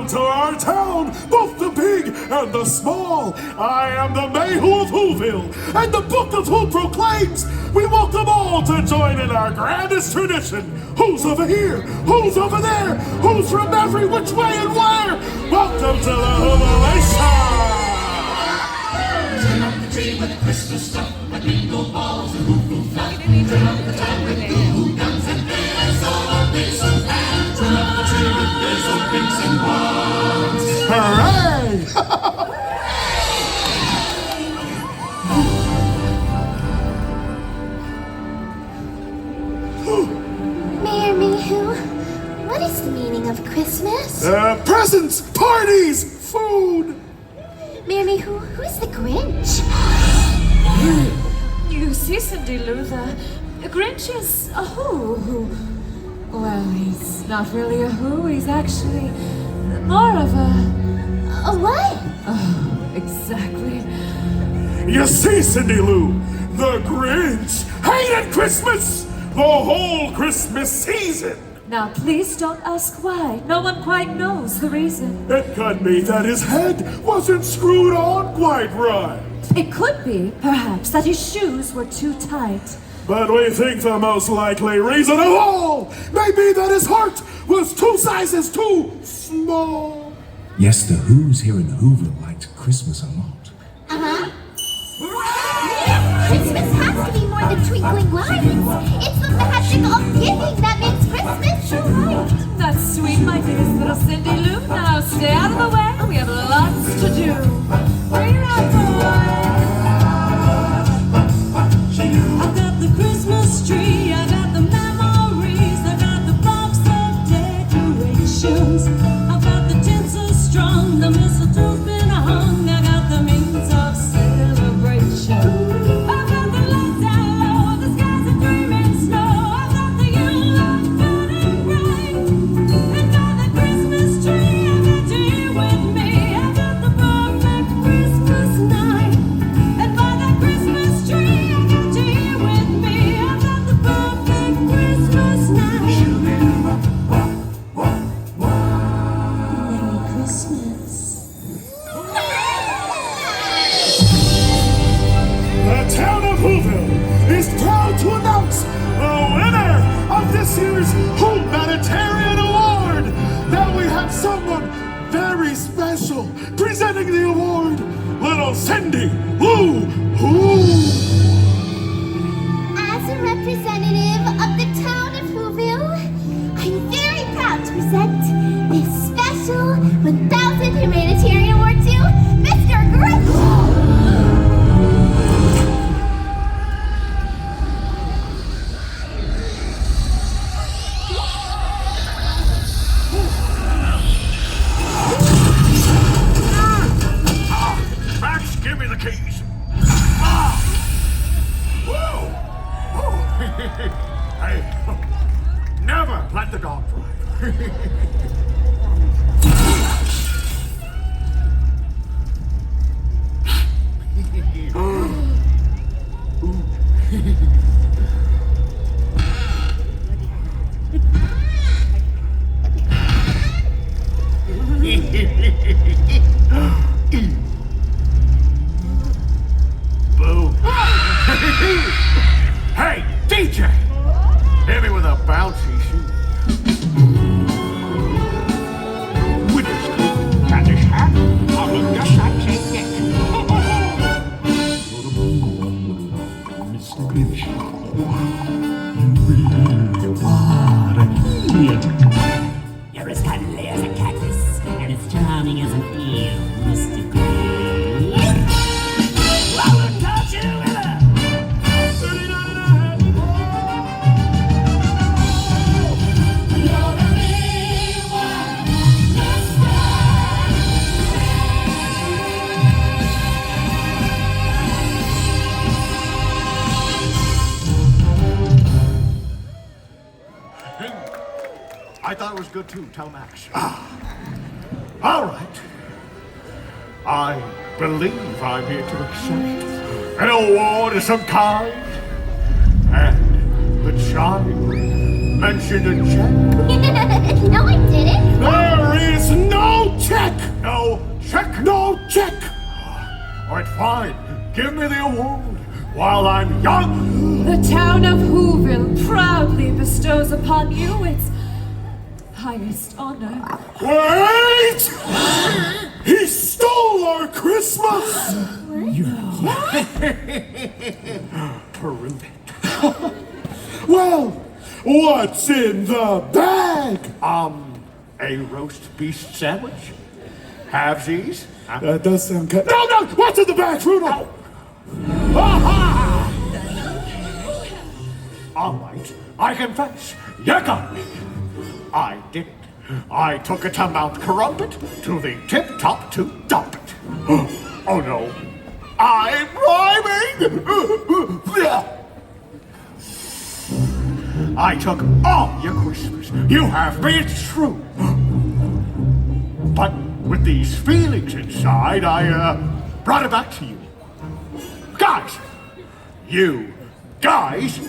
to our town, both the big and the small. I am the Mayhew of Whoville, and the Book of Who proclaims we welcome all to join in our grandest tradition. Who's over here? Who's over there? Who's from every which way and where? Welcome to the Whovilation! Turn up the tree with Christmas stuff, like bingo balls and hoo-hoo fluff. Turn up the town with hoo-hoo guns and there's all our base and turn up the tree with there's old pinks and wands. Hooray! Mayor Mayhew, what is the meaning of Christmas? Presents, parties, food. Mayor Mayhew, who is the Grinch? You see, Cindy Lou, the Grinch is a who. Well, he's not really a who, he's actually more of a What? Oh, exactly. You see, Cindy Lou, the Grinch hated Christmas the whole Christmas season. Now, please don't ask why. No one quite knows the reason. It could be that his head wasn't screwed on quite right. It could be, perhaps, that his shoes were too tight. But we think the most likely reason of all may be that his heart was 2 sizes too small. Yes, the Who's here in Whoville liked Christmas a lot. Christmas has to be more than twinkling lights. It's the magic of giving that makes Christmas so right. That's sweet, my dearest little Cindy Lou. Now, stay out of the way. We have lots to do. Bring it on, boys. I've got the Christmas tree, I got the memories, I got the box of decorations. I've got the tinsel strung, the mistletoe's been hung, I got the means of celebration. I've got the lights down low, the skies are dreaming snow. I've got the yule log burning bright, and by the Christmas tree I got you here with me. I've got the perfect Christmas night, and by the Christmas tree I got you here with me. I've got the perfect Christmas night. Merry Christmas. The town of Whoville is proud to announce the winner of this year's Humanitarian Award. Now we have someone very special presenting the award, little Cindy Lou Who. As a representative of the town of Whoville, I'm very proud to present this special 1000th Humanitarian Award to Mr. Grinch! Max, give me the keys. Whoa! Hey, never let the dog drive. Boo. Hey, DJ! Hit me with a bouncy shoe. With this coat and this hat, I look just like Saint Nick. Mr. Grinch, you really are an idiot. You're as cuddly as a cactus, and as charming as an eel, Mr. Grinch. I wouldn't touch you with a 39 and a half. You're a big one, I thought it was good too. Tell Max. All right. I believe I'm here to accept an award of some kind. And the child mentioned a check. No, I didn't. There is no while I'm young. The town of Whoville proudly bestows upon you its highest honor. Wait! He stole our Christmas! Prove it. Well, what's in the bag? A roast beef sandwich? Halvesies? That does sound good. No! What's in the bag, Rudolph? Aha! All right, I confess, you got me. I did it. I took it to Mount Crumpet, to the tip-top to dump it. Oh no, I'm rhyming! I took all your Christmas. You have me, it's true. But with these feelings inside, I brought it back to you. Guys! You guys!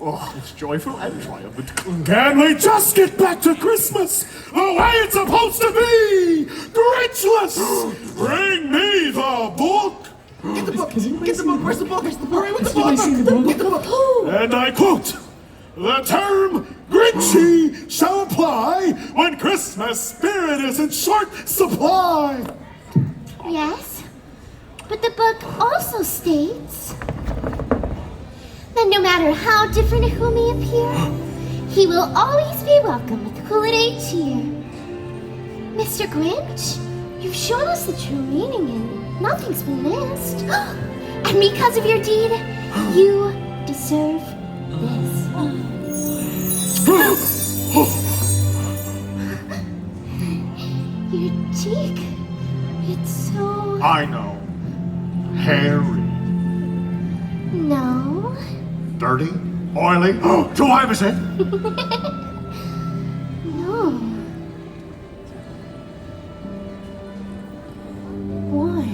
Oh, it's joyful and triumphant. Can we just get back to Christmas the way it's supposed to be? Grinchmas! Bring me the book! Get the book! Get the book! Where's the book? Hurry with the book! Get the book! And I quote, "The term Grinchy shall apply when Christmas spirit is in short supply." Yes, but the book also states that no matter how different who may appear, he will always be welcome with holiday cheer. Mr. Grinch, you've shown us the true meaning and nothing's been missed. And because of your deed, you deserve this. Your cheek, it's so... I know. Hairy. No. Dirty? Oily? Do I miss it? No. Warm.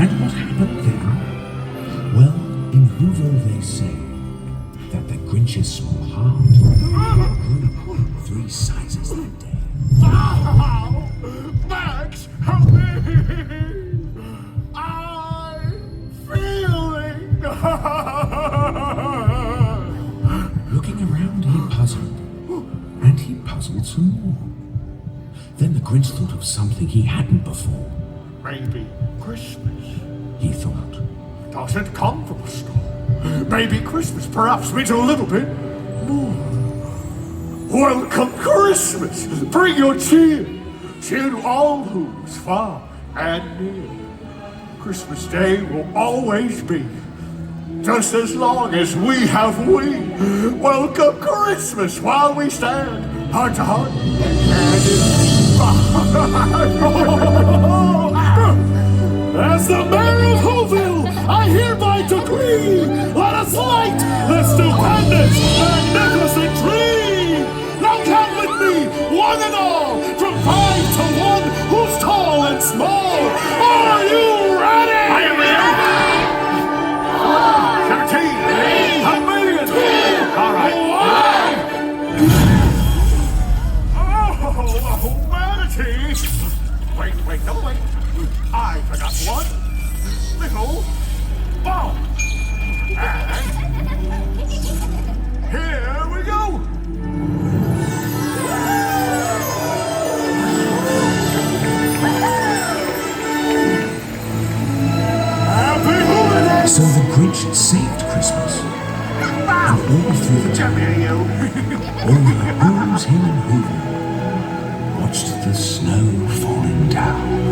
And what happened then? Well, in Whoville they say that the Grinch's small heart grew 3 sizes that day. Ow! Max, help me! I'm feeling... Looking around, he puzzled. And he puzzled some more. Then the Grinch thought of something he hadn't before. Maybe Christmas He thought, doesn't come from a store. Maybe Christmas perhaps means a little bit more. Welcome Christmas! Bring your cheer to all who's far and near. Christmas Day will always be just as long as we have we. Welcome Christmas while we stand heart to heart and hand in As the mayor of Whoville, I hereby decree, let us light this stupendous, magnificent tree! Now count with me, one and all, from 5 to 1, who's tall and small. Are you ready? I am ready. 13, a million. All right. Oh, humanity! Wait, no, wait. I forgot one little ball. And here we go. Grinch saved Christmas. And all through the town, all the homes here in Hoover watched the snow falling down.